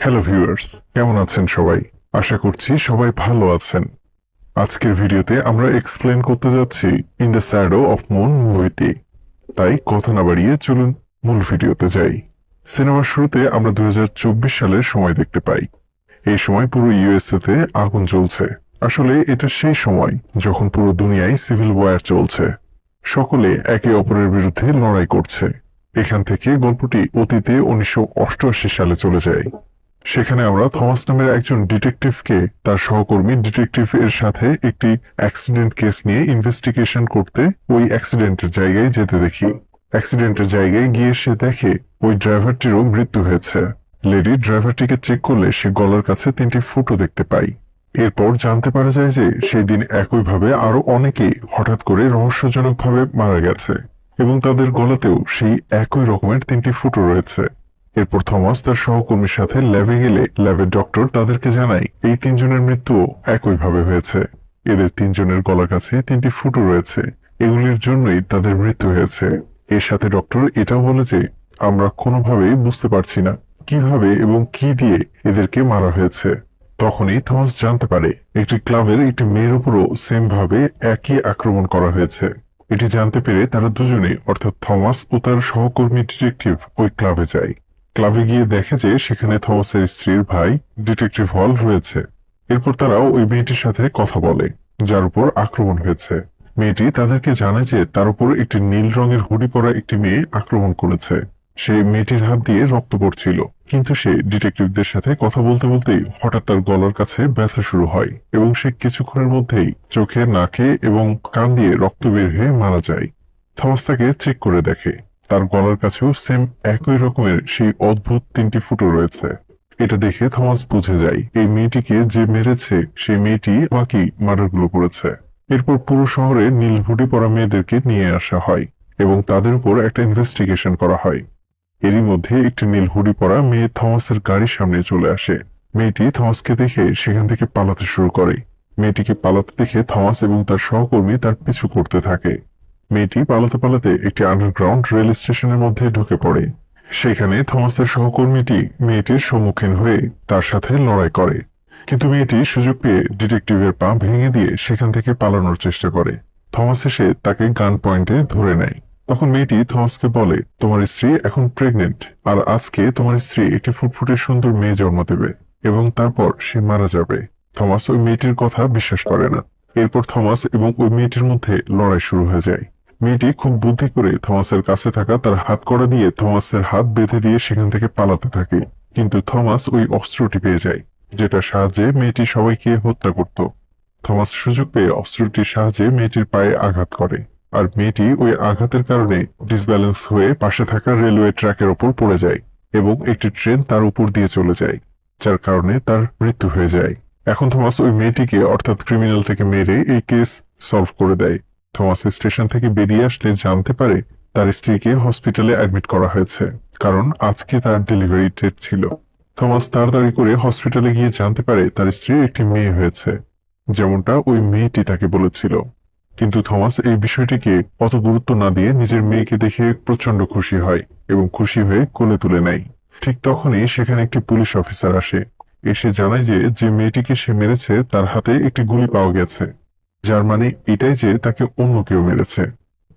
Hello viewers, কেমন আছেন সবাই? আশা করছি সবাই ভালো আছেন। আজকের ভিডিওতে আমরা এক্সপ্লেন করতে যাচ্ছি in the shadow of moon মুভিটি। তাই কথা না বাড়িয়ে চলুন মূল ভিডিওতে যাই। সিনেমার শুরুতে আমরা 2024 সালের সময় দেখতে পাই। এই সময় পুরো ইউএসএ তে আগুন জ্বলছে। আসলে এটা সেই সময় যখন পুরো দুনিয়ায় সিভিল ওয়ার চলছে। সকলে একে অপরের বিরুদ্ধে লড়াই করছে। এখান থেকে গল্পটি অতীতে 1988 সালে চলে যায়। সেখানে আমরা থমাস নামের একজন ডিটেকটিভকে তার সহকর্মী ডিটেকটিভ এর সাথে একটি অ্যাক্সিডেন্ট কেস নিয়ে ইনভেস্টিগেশন করতে ওই অ্যাক্সিডেন্টের জায়গায় যেতে দেখি। অ্যাক্সিডেন্টের জায়গায় গিয়ে সে দেখে ওই ড্রাইভারটিরও মৃত্যু হয়েছে। লেডি ড্রাইভারটিকে চেক করলে সে গলার কাছে 3টি ফুটো দেখতে পায়। এরপর জানতে পারা যায় যে সেই দিন একইভাবে আরো অনেকেই হঠাৎ করে রহস্যজনকভাবে মারা গেছে এবং তাদের গলাতেও সেই একই রকমের 3টি ফুটো রয়েছে। এরপর থমাস তার সহকর্মীর সাথে ল্যাবে গেলে ল্যাবের ডক্টর তাদেরকে জানায় এই 3জনের মৃত্যুও একইভাবে হয়েছে। এদের 3জনের গলার কাছে 3টি ফুটো রয়েছে। এগুলির জন্যই তাদের মৃত্যু হয়েছে। এর সাথে ডক্টর এটাও বলে যে আমরা কোনোভাবেই বুঝতে পারছি না কিভাবে এবং কি দিয়ে এদেরকে মারা হয়েছে। তখনই থমাস জানতে পারে একটি ক্লাবের একটি মেয়ের উপরও সেম ভাবে একই আক্রমণ করা হয়েছে। এটি জানতে পেরে তারা দুজনেই অর্থাৎ থমাস ও তার সহকর্মী ডিটেকটিভ ওই ক্লাবে যায়। ক্লাবে গিয়ে দেখে যে সেখানে থমাসের স্ত্রীর ভাই ডিটেকটিভ হল রয়েছে। এরপর তারা ওই মেয়েটির সাথে কথা বলে যার উপর আক্রমণ হয়েছে। মেয়েটি তাদেরকে জানায় যে তার উপর একটি নীল রঙের হুডি পরা একটি মেয়ে আক্রমণ করেছে। সে মেয়েটির হাত দিয়ে রক্ত পড়ছিল, কিন্তু সে ডিটেকটিভদের সাথে কথা বলতে বলতেই হঠাৎ তার গলার কাছে ব্যথা শুরু হয় এবং সে কিছুক্ষণের মধ্যেই চোখে, নাকে এবং কান দিয়ে রক্ত বের হয়ে মারা যায়। থমাস তাকে চেক করে দেখে তার গলার কাছেও সেম একই রকমের সেই অদ্ভুত 3টি ফুটো রয়েছে। এটা দেখে থমাস বুঝে যায় এই মেয়েটিকে যে মেরেছে সেই মেয়েটি বাকি মার্ডারগুলো করেছে। এরপর পুরো শহরে নীল হুডি পরা মেয়েদেরকে নিয়ে আসা হয় এবং তাদের উপর একটা ইনভেস্টিগেশন করা হয়। এরই মধ্যে একটি নীল হুডি পরা মেয়ে থমাসের গাড়ির সামনে চলে আসে। মেয়েটি থমাসকে দেখে সেখান থেকে পালাতে শুরু করে। মেয়েটিকে পালাতে দেখে থমাস এবং তার সহকর্মী তার পিছু করতে থাকে। মেয়েটি পালাতে পালাতে একটি আন্ডারগ্রাউন্ড রেল স্টেশনের মধ্যে ঢুকে পড়ে। সেখানে থমাসের সহকর্মীটি মেয়েটির সম্মুখীন হয়ে তার সাথে লড়াই করে, কিন্তু মেয়েটি সুযোগ পেয়ে ডিটেকটিভের পা ভেঙে দিয়ে সেখান থেকে পালানোর চেষ্টা করে। থমাস এসে তাকে গান পয়েন্টে ধরে নেয়। তখন মেয়েটি থমাসকে বলে, তোমার স্ত্রী এখন প্রেগনেন্ট, আর আজকে তোমার স্ত্রী একটি ফুটফুটে সুন্দর মেয়ে জন্ম দেবে এবং তারপর সে মারা যাবে। থমাস ওই মেয়েটির কথা বিশ্বাস করে না। এরপর থমাস এবং ওই মেয়েটির মধ্যে লড়াই শুরু হয়ে যায়। মেয়েটি খুব বুদ্ধি করে থমাসের কাছে থাকা তার হাতকড়া দিয়ে থমাসের হাত বেঁধে দিয়ে সেখান থেকে পালাতে থাকে, কিন্তু থমাস ওই অস্ত্রটি পেয়ে যায় যেটার সাহায্যে মেয়েটি সবাইকে হত্যা করত। থমাস সুযোগ পেয়ে অস্ত্রটির সাহায্যে মেয়েটির পায়ে আঘাত করে, আর মেয়েটি ওই আঘাতের কারণে ডিসব্যালেন্স হয়ে পাশে থাকা রেলওয়ে ট্র্যাকের ওপর পড়ে যায় এবং একটি ট্রেন তার উপর দিয়ে চলে যায়, যার কারণে তার মৃত্যু হয়ে যায়। এখন থমাস ওই মেয়েটিকে অর্থাৎ ক্রিমিনালটাকে মেরে এই কেস সলভ করে দেয়। থমাস স্টেশন থেকে বেরিয়ে আসলে জানতে পারে তার স্ত্রীকে হসপিটালে অ্যাডমিট করা হয়েছে, কারণ আজকে তার ডেলিভারি ডেট ছিল। থমাস তাড়াতাড়ি করে হসপিটালে গিয়ে জানতে পারে তার স্ত্রীর একটি মেয়ে হয়েছে, যেমনটা ওই মেয়েটি তাকে বলেছিল। কিন্তু থমাস এই বিষয়টিকে অত গুরুত্ব না দিয়ে নিজের মেয়েকে দেখে প্রচন্ড খুশি হয় এবং খুশি হয়ে কোলে তুলে নেয়। ঠিক তখনই সেখানে একটি পুলিশ অফিসার আসে। এসে জানায় যে যে মেয়েটিকে সে মেরেছে তার হাতে একটি গুলি পাওয়া গেছে, যার মানে এটাই যে তাকে অন্য কেউ মেরেছে।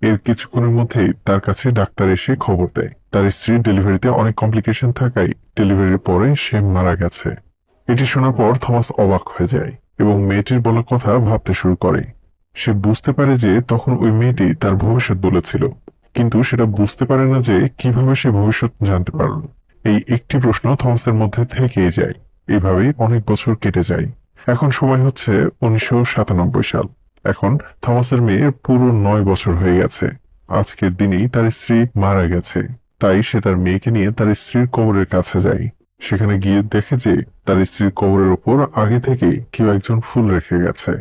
এর কিছুক্ষণের মধ্যেই তার কাছে ডাক্তার এসে খবর দেয় তার স্ত্রীর ডেলিভারিতে অনেক কমপ্লিকেশন থাকায় ডেলিভারির পরে সে মারা গেছে। এটি শোনার পর থমাস অবাক হয়ে যায় এবং মেয়েটির বলা কথা ভাবতে শুরু করে। সে বুঝতে পারে যে তখন ওই মেয়েটি তার ভবিষ্যৎ বলেছিল, কিন্তু সেটা বুঝতে পারে না যে কিভাবে সে ভবিষ্যৎ জানতে পারল। এই একটি প্রশ্ন থমাসের মধ্যে থেকেই যায়। এভাবেই অনেক বছর কেটে যায়। এখন সময় হচ্ছে 1997 সাল। এখন থমাসের মেয়ের পুরো 9 বছর হয়ে গেছে। আজকের দিনেই তার স্ত্রী মারা গেছে। তাই সে তার মেয়েকে নিয়ে তার স্ত্রীর কবরের কাছে যায়। সেখানে গিয়ে দেখে যে তার স্ত্রীর কবরের উপর আগে থেকেই কেউ একজন ফুল রেখে গেছে।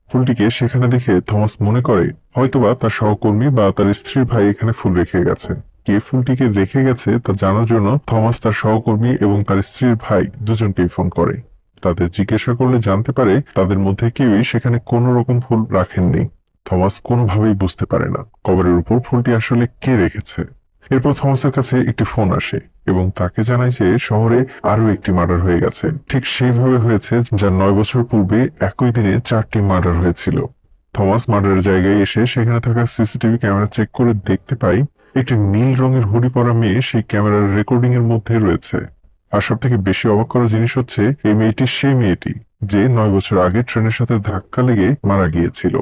ফুলটিকে সেখানে দেখে থমাস মনে করে হয়তোবা তার সহকর্মী বা তার স্ত্রীর ভাই এখানে ফুল রেখে গেছে। কে ফুলটিকে রেখে গেছে তা জানার জন্য থমাস তার সহকর্মী এবং তার স্ত্রীর ভাই দুজনকেই ফোন করে। তাদের জিজ্ঞাসা করলে জানতে পারে তাদের মধ্যে কেউই সেখানে কোনো রকম ফুল রাখেননি। থমাস কোনোভাবেই বুঝতে পারে না কবরের উপর ফুলটি আসলে কে রেখেছে। এরপর থমাসের কাছে একটি ফোন আসে এবং তাকে জানায় যে শহরে আরো একটি মার্ডার হয়ে গেছে, ঠিক সেইভাবে হয়েছে যা 9 বছর পূর্বে একই দিনে 4টি মার্ডার হয়েছিল। থমাস মার্ডারের জায়গায় এসে সেখানে থাকা সিসিটিভি ক্যামেরা চেক করে দেখতে পায় একটি নীল রঙের হুডি পরা মেয়ে সেই ক্যামেরার রেকর্ডিং এর মধ্যে রয়েছে। আর সব থেকে বেশি অবাক করা জিনিস হচ্ছে এই মেয়েটি সেই মেয়েটি যে 9 বছর আগে ট্রেনের সাথে ধাক্কা লেগে মারা গিয়েছিল।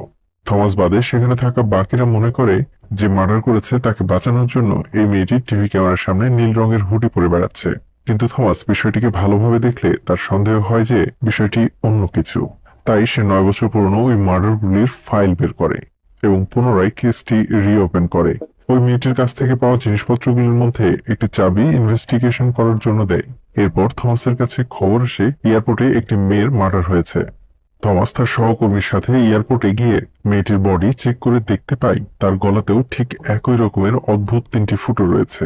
থমাস বাদে সেখানে থাকা বাকিরা মনে করে যে মার্ডার করেছে তাকে বাঁচানোর জন্য এই মেয়েটি টিভি ক্যামেরার সামনে নীল রঙের হুডি পরে বেড়াচ্ছে। কিন্তু থমাস বিষয়টিকে ভালোভাবে দেখলে তার সন্দেহ হয় যে বিষয়টি অন্য কিছু। তাই সে 9 বছর পুরনো ওই মার্ডারগুলির ফাইল বের করে এবং পুনরায় কেসটি রিওপেন করে। ওই মেয়েটির কাছ থেকে পাওয়া জিনিসপত্রগুলোর মধ্যে একটি চাবি ইনভেস্টিগেশন করার জন্য দেয়। এরপর থমাসের কাছে খবর আসে এয়ারপোর্টে একটি মেয়ের মার্ডার হয়েছে। থমাস তার সহকর্মীর সাথে এয়ারপোর্টে গিয়ে মেয়েটির বডি চেক করে দেখতে পায় তার গলাতেও ঠিক একই রকমের অদ্ভুত 3টি ফুটো রয়েছে।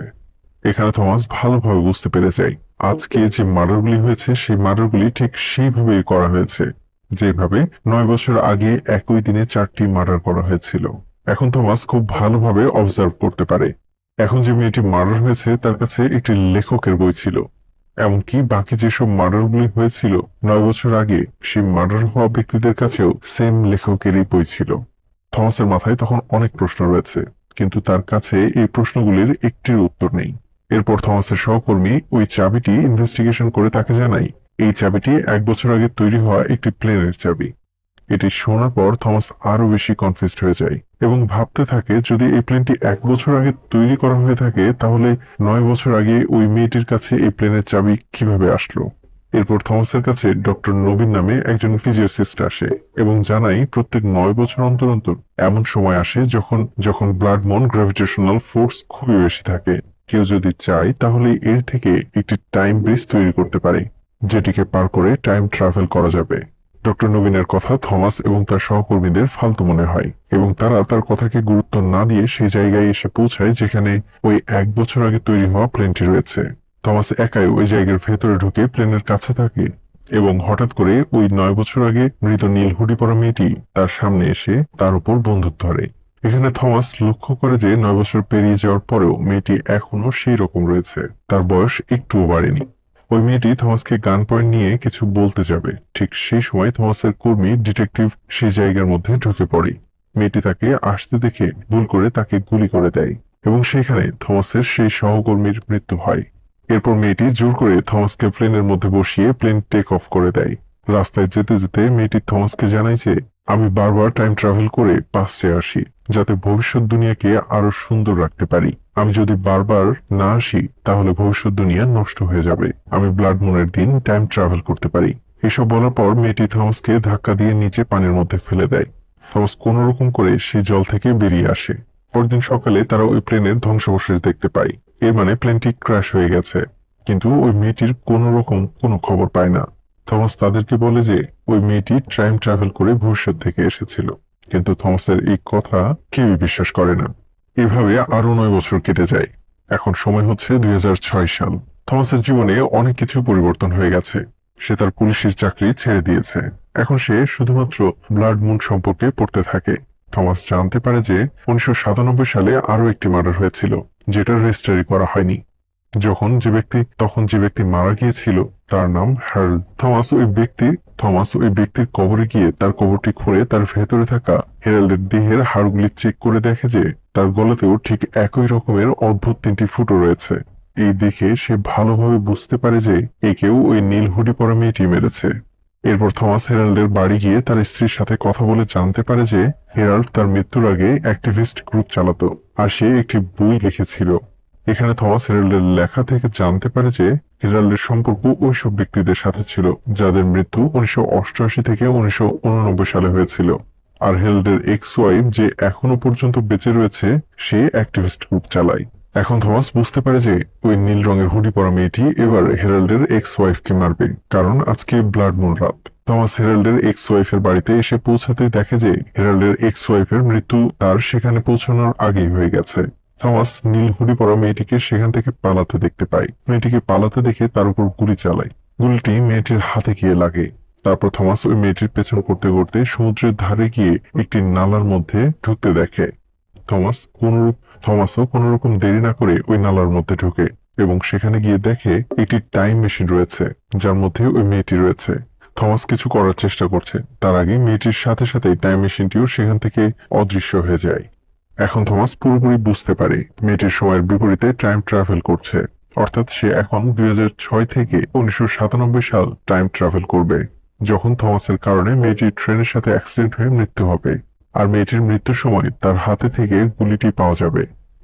এখানে থমাস ভালোভাবে বুঝতে পেরে যায় আজকে যে মার্ডারগুলি হয়েছে সেই মার্ডারগুলি ঠিক সেইভাবেই করা হয়েছে যেভাবে 9 বছর আগে একই দিনে 4টি মার্ডার করা হয়েছিল। এখন থমাস খুব ভালোভাবে অবজার্ভ করতে পারে এখন যে মেয়েটি মার্ডার হয়েছে তার কাছে একটি লেখকের বই ছিল, এমনকি বাকি যেসব মার্ডারগুলি হয়েছিল 9 বছর আগে সেই মার্ডার হওয়া ব্যক্তিদের কাছেও সেম লেখকেরই বই ছিল। থমাসের মাথায় তখন অনেক প্রশ্ন রয়েছে, কিন্তু তার কাছে এই প্রশ্নগুলির একটির উত্তর নেই। এরপর থমাসের সহকর্মী ওই চাবিটি ইনভেস্টিগেশন করে তাকে জানায় এই চাবিটি 1 বছর আগে তৈরি হওয়া একটি প্লেনের চাবি। এটি শোনার পর থমাস আরো বেশি কনফিউজড হয়ে যায় এবং ভাবতে থাকে যদি এই প্লেনটি 1 বছর আগে তৈরি করা হয়ে থাকে তাহলে 9 বছর আগে ওই মেয়েটির কাছে এই প্লেনের চাবি কিভাবে আসলো। এরপর থমাসের কাছে ডক্টর নবীন নামে একজন ফিজিওলজিস্ট আসে এবং জানায় প্রত্যেক 9 বছর অন্তর অন্তর এমন সময় আসে যখন যখন ব্লাড মন গ্র্যাভিটেশনাল ফোর্স খুবই বেশি থাকে। কেউ যদি চায় তাহলে এর থেকে একটি টাইম ব্রিজ তৈরি করতে পারে যেটিকে পার করে টাইম ট্রাভেল করা যাবে। ডক্টর নবীনের কথা থমাস এবং তার সহকর্মীদের ফালতু মনে হয় এবং তারা তার কথাকে গুরুত্ব না দিয়ে সেই জায়গায় এসে পৌঁছায় যেখানে ওই 1 বছর আগে তৈরি হওয়া প্লেনটি রয়েছে। থমাস একাই ওই জায়গার ভেতরে ঢুকে প্লেনের কাছে থাকে এবং হঠাৎ করে ওই 9 বছর আগে মৃত নীল হুডি পরা মেয়েটি তার সামনে এসে তার উপর বন্দুক ধরে। এখানে থমাস লক্ষ্য করে যে 9 বছর পেরিয়ে যাওয়ার পরেও মেয়েটি এখনো সেই রকম রয়েছে, তার বয়স একটুও বাড়েনি। ওই মেয়েটি থমাসকে গান পয়েন্ট নিয়ে কিছু বলতে যাবে, ঠিক সেই সময় থমাসের কর্মী ডিটেকটিভ সেই জায়গার মধ্যে ঢুকে পড়ে। মেয়েটি তাকে আসতে দেখে ভুল করে তাকে গুলি করে দেয় এবং সেখানে থমাসের সেই সহকর্মীর মৃত্যু হয়। এরপর মেয়েটি জোর করে থমাসকে প্লেনের মধ্যে বসিয়ে প্লেন টেক অফ করে দেয়। রাস্তায় যেতে যেতে মেয়েটি থমাসকে জানায় যে আমি বারবার টাইম ট্রাভেল করে পাস্টে আসি যাতে ভবিষ্যৎ দুনিয়াকে আরো সুন্দর রাখতে পারি। আমি যদি বারবার না আসি তাহলে ভবিষ্যৎ দুনিয়া নষ্ট হয়ে যাবে। আমি ব্লাড মুনের দিন টাইম ট্রাভেল করতে পারি। এসব বলার পর মেয়েটি থমাসকে ধাক্কা দিয়ে নিচে পানির মধ্যে ফেলে দেয়। থমাস কোন রকম করে সেই জল থেকে বেরিয়ে আসে। পরদিন সকালে তারা ওই প্লেনের ধ্বংসাবশেষ দেখতে পায়। এর মানে প্লেনটি ক্র্যাশ হয়ে গেছে, কিন্তু ওই মেয়েটির কোন রকম কোনো খবর পায় না। থমাস তাদেরকে বলে যে ওই মেয়েটি টাইম ট্রাভেল করে ভবিষ্যৎ থেকে এসেছিল, কিন্তু থমাসের এই কথা কেউই বিশ্বাস করে না। এভাবে আরো 9 বছর কেটে যায়। এখন সময় হচ্ছে 2006 সাল। থমাসের জীবনে অনেক কিছু পরিবর্তন হয়ে গেছে। সে তার পুলিশের চাকরি ছেড়ে দিয়েছে। এখন সে শুধুমাত্র ব্লাড মুন সম্পর্কে পড়তে থাকে। থমাস জানতে পারে যে 1997 সালে আরো একটি মার্ডার হয়েছিল যেটা রেজিস্ট্রি করা হয়নি। তখন যে ব্যক্তি মারা গিয়েছিল তার নাম হ্যারল্ড। থমাস ওই ব্যক্তির কবরে গিয়ে তার কবরটি খুঁড়ে তার ভেতরে থাকা হ্যারল্ডের দেহের হাড়গুলি চেক করে দেখে যে তার গলাতেও ঠিক একই রকমের অদ্ভুত 3টি ফুটো রয়েছে। এই দেখে সে ভালোভাবে বুঝতে পারে যে একেও ওই নীল হুডি পরা মেয়েটি মেরেছে। এরপর থমাস হেরাল্ডের বাড়ি গিয়ে তার স্ত্রীর সাথে কথা বলে জানতে পারে যে হেরাল্ড তার মৃত্যুর আগে অ্যাক্টিভিস্ট গ্রুপ চালাতো আর সে একটি বই লিখেছিল। এখানে থমাস হেরাল্ডের লেখা থেকে জানতে পারে যে হেরাল্ডের সম্পর্ক ওইসব ব্যক্তিদের সাথে ছিল যাদের মৃত্যু 1988 থেকে 1989 সালে হয়েছিল। আর হেরাল্ডের এক্স ওয়াইফ যে এখনো পর্যন্ত বেঁচে রয়েছে সে অ্যাক্টিভিস্ট গ্রুপ চালায়। এখন থমাস বুঝতে পারে যে ওই নীল রঙের হুডি পরা মেয়েটি এবার হেরাল্ডের এক্স ওয়াইফকে মারবে, কারণ আজকে ব্লাড মুন রাত। থমাস হেরাল্ডের এক্স ওয়াইফের বাড়িতে এসে পৌঁছাতে দেখে যে হেরাল্ডের এক্স ওয়াইফের মৃত্যু তার সেখানে পৌঁছানোর আগেই হয়ে গেছে। থমাস নীল হুডি পরা মেয়েটিকে সেখান থেকে পালাতে দেখতে পায়। মেয়েটিকে পালাতে দেখে তার উপর গুলি চালায়। গুলিটি মেয়েটির হাতে গিয়ে লাগে। তারপর থমাস ওই মেয়েটির পেছন করতে করতে সমুদ্রের ধারে গিয়ে একটি নালার মধ্যে ঢুকতে দেখে। থমাস কোনরূপ থমাসও কোনো রকম দেরি না করে ওই নালার মধ্যে ঢোকে এবং সেখানে গিয়ে দেখে একটি টাইম মেশিন রয়েছে যার মধ্যে ওই মেয়েটি রয়েছে। থমাস কিছু করার চেষ্টা করছে, তার আগে মেয়েটির সাথে সাথে টাইম মেশিনটিও সেখান থেকে অদৃশ্য হয়ে যায়। এখন থমাস পুরোপুরি বুঝতে পারে মেয়েটির সময়ের বিপরীতে টাইম ট্রাভেল করছে, অর্থাৎ সে এখন 2006 থেকে 1997 সাল টাইম ট্রাভেল করবে, যখন থমাসের কারণে মেয়েটির ট্রেনের সাথে অ্যাক্সিডেন্ট হয়ে মৃত্যু হবে। আর মেয়েটির মৃত্যুর সময় তার হাতে থেকে গুলিটি পাওয়া যাবে,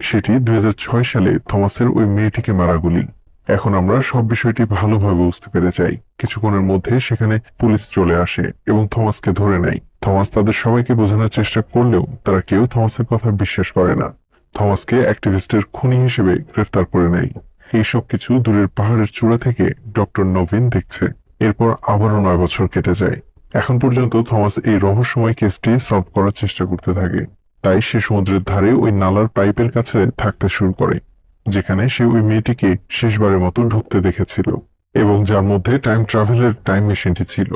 সেটি 2006 সালে থমাসের ওই মেয়েটিকে মারা গুলি। এখন আমরা সব বিষয়টি ভালোভাবে বুঝতে পেরে যাই। কিছুক্ষণের মধ্যে সেখানে পুলিশ চলে আসে এবং থমাসকে ধরে নেয়। থমাস তাদের সবাইকে বোঝানোর চেষ্টা করলেও তারা কেউ থমাসের কথা বিশ্বাস করে না। থমাসকে অ্যাক্টিভিস্টের খুনি হিসেবে গ্রেফতার করে নেয়। এইসব কিছু দূরের পাহাড়ের চূড়া থেকে ডক্টর নবীন দেখছে। এরপর আবারও 9 বছর কেটে যায়। এখন পর্যন্ত থমাস এই রহস্যময় কেসটি সলভ করার চেষ্টা করতে থাকে। তাই সে সমুদ্রের ধারে ওই নালার পাইপের কাছে থাকতে শুরু করে, যেখানে সে ওই মেয়েটিকে শেষবারের মতো ঢুকতে দেখেছিল এবং যার মধ্যে টাইম ট্রাভেলের টাইম মেশিনটি ছিল।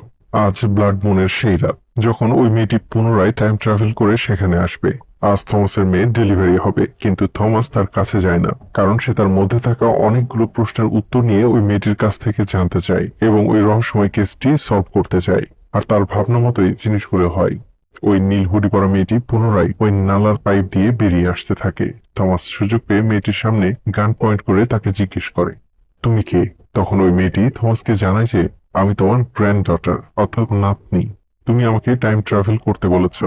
আজ ব্লাড মুনের সেই রাত, যখন ওই মেয়েটি পুনরায় টাইম ট্রাভেল করে সেখানে আসবে। আজ থমাসের মেয়ে ডেলিভারি হবে, কিন্তু থমাস তার কাছে যায় না, কারণ সে তার মধ্যে থাকা অনেকগুলো প্রশ্নের উত্তর নিয়ে ওই মেয়েটির কাছ থেকে জানতে চায় এবং ওই রহস্যময় কেসটি সলভ করতে চায়। আর তার ভাবনা মতোই জিনিসগুলো হয়। ওই নীল হুডি পরা মেয়েটি পুনরায় ওই নালার পাইপ দিয়ে বেরিয়ে আসতে থাকে। থমাস সুযোগ পেয়ে মেয়েটির সামনে গান পয়েন্ট করে তাকে জিজ্ঞেস করে, তুমি কে? তখন ওই মেয়েটি থমাসকে জানায় যে, আমি তোমার গ্র্যান্ড ডটার, অর্থাৎ নাতনি। তুমি আমাকে টাইম ট্রাভেল করতে বলেছ।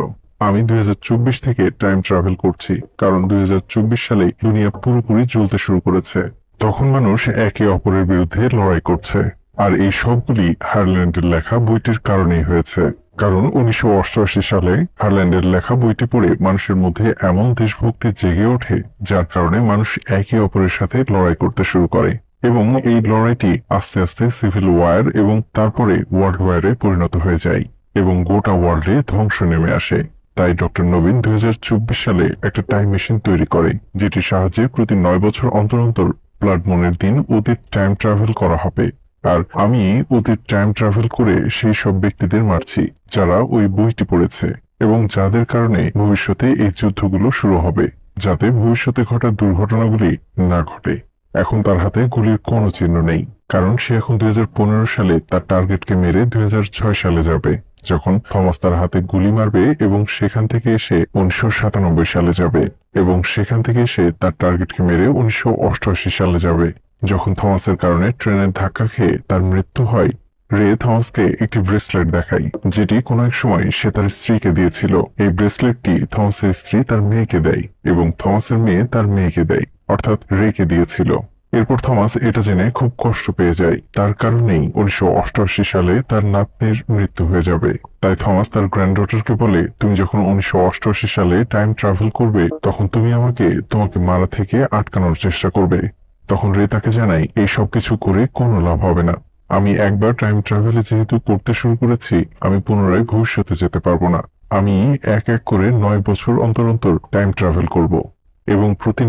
আমি 2024 থেকে টাইম ট্রাভেল করছি, কারণ 2024 সালেই দুনিয়া পুরোপুরি জ্বলতে শুরু করেছে। তখন মানুষ একে অপরের বিরুদ্ধে লড়াই করছে। আর এই সবগুলি হারল্যান্ডের লেখা বইটির কারণেই হয়েছে। কারণ 1988 সালে হারল্যান্ডের লেখা বইটি পড়ে মানুষের মধ্যে এমন দেশভক্তি জেগে ওঠে, যার কারণে মানুষ একে অপরের সাথে লড়াই করতে শুরু করে এবং এই লড়াইটি আস্তে আস্তে সিভিল ওয়ার এবং তারপরে ওয়ার্ল্ড ওয়ারে পরিণত হয়ে যায় এবং গোটা ওয়ার্ল্ডে ধ্বংস নেমে আসে। তাই ডক্টর নবীন 2024 সালে একটা টাইম মেশিন তৈরি করে, যেটির সাহায্যে প্রতি 9 বছর অন্তর অন্তর ব্লাড মুনের দিন অতীত টাইম ট্রাভেল করা হবে। আর আমি অতীত টাইম ট্রাভেল করে সেই সব ব্যক্তিদের মারছি যারা ওই বইটি পড়েছে এবং যাদের কারণে ভবিষ্যতে এই যুদ্ধগুলো শুরু হবে, যাতে ভবিষ্যতে ঘটা দুর্ঘটনাগুলি না ঘটে। এখন তার হাতে গুলির কোনো চিহ্ন নেই, কারণ সে এখন 2015 সালে তার টার্গেটকে মেরে 2006 সালে যাবে, যখন থমাস তার হাতে গুলি মারবে এবং সেখান থেকে এসে 1997 সালে যাবে এবং সেখান থেকে এসে তার টার্গেটকে মেরে 1988 সালে যাবে, যখন থমাসের কারণে ট্রেনের ধাক্কা খেয়ে তার মৃত্যু হয়। রে থমাসকে একটি ব্রেসলেট দেখায়, যেটি কোনো এক সময় সে তার স্ত্রীকে দিয়েছিল। এই ব্রেসলেটটি থমাসের স্ত্রী তার মেয়েকে দেয় এবং থমাসের মেয়ে তার মেয়েকে দেয়, অর্থাৎ রেকে দিয়েছিল। এরপর থমাস এটা জেনে খুব কষ্ট পেয়ে যায়, তার কারণেই 1988 সালে তার নাতনির মৃত্যু হয়ে যাবে। তাই থমাস তার গ্র্যান্ডডটারকে বলে, তুমি যখন 1988 সালে টাইম ট্রাভেল করবে, তখন তুমি তোমাকে মারা থেকে আটকানোর চেষ্টা করবে। তখন রে তাকে জানায়, এই সব কিছু করে কোনো লাভ হবে না। আমি একবার টাইম ট্রাভেলে যেহেতু করতে শুরু করেছি, আমি পুনরায় ভবিষ্যতে যেতে পারবো না। আমি এক এক করে 9 বছর অন্তর অন্তর টাইম ট্রাভেল করব এবং প্রতি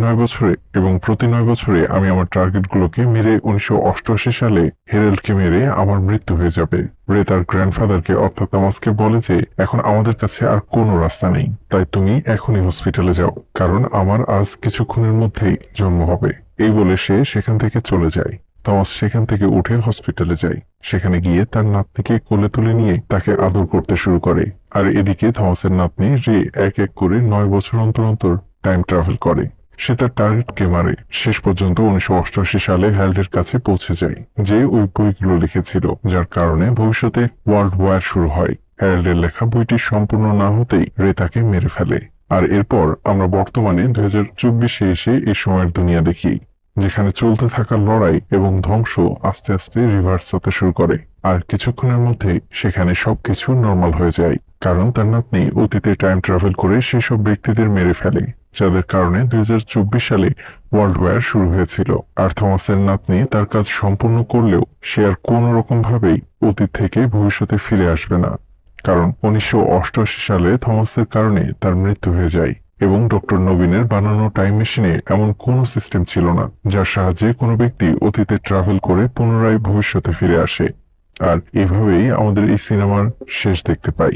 9 বছরে আমি আমার টার্গেটগুলোকে মেরে 1988 সালে হেরাল্ডকে মেরে আমার মৃত্যু হয়ে যাবে। রে তার গ্র্যান্ডফাদারকে অর্থাৎ থমাসকে বলে যে, এখন আমাদের কাছে আর কোনো রাস্তা নেই, তাই তুমি এখনই হসপিটালে যাও, কারণ আমার আজ কিছুক্ষণের মধ্যেই জন্ম হবে। এই বলে সে সেখান থেকে চলে যায়। থমাস সেখান থেকে উঠে হসপিটালে যায়। সেখানে গিয়ে তার নাতনিকে কোলে তুলে নিয়ে তাকে আদর করতে শুরু করে। আর এদিকে থমাসের নাতনি রে এক এক করে 9 বছর অন্তর অন্তর টাইম ট্রাভেল করে। সে তার টার্গেটকে মারে। শেষ পর্যন্ত 1988 সালে হ্যারল্ডের কাছে পৌঁছে যায়, যে ওই বইগুলো লিখেছিল, যার কারণে ভবিষ্যতে ওয়ার্ল্ড ওয়ার শুরু হয়। হ্যারল্ডের লেখা বইটি সম্পূর্ণ না হতেই রে তাকে মেরে ফেলে। আর এরপর আমরা বর্তমানে 2024-এ এসে এই সময়ের দুনিয়া দেখি, যেখানে চলতে থাকা লড়াই এবং ধ্বংস আস্তে আস্তে রিভার্স হতে শুরু করে। আর কিছুক্ষণের মধ্যে সেখানে সবকিছু নর্মাল হয়ে যায়, কারণ তার নাতনি অতীতে টাইম ট্রাভেল করে সেসব ব্যক্তিদের মেরে ফেলে, যাদের কারণে 2024 সালে ওয়ার্ল্ড ওয়ার শুরু হয়েছিল। আর থমাসের নাতনি তার কাজ সম্পূর্ণ করলেও সে আর কোনো রকম ভাবেই অতীত থেকে ভবিষ্যতে ফিরে আসবে না, কারণ 1988 সালে থমাসের কারণে তার মৃত্যু হয়ে যায় এবং ডক্টর নবীনের বানানো টাইম মেশিনে এমন কোনো সিস্টেম ছিল না যার সাহায্যে কোনো ব্যক্তি অতীতে ট্রাভেল করে পুনরায় ভবিষ্যতে ফিরে আসে। আর এভাবেই আমাদের এই সিনেমার শেষ দেখতে পাই।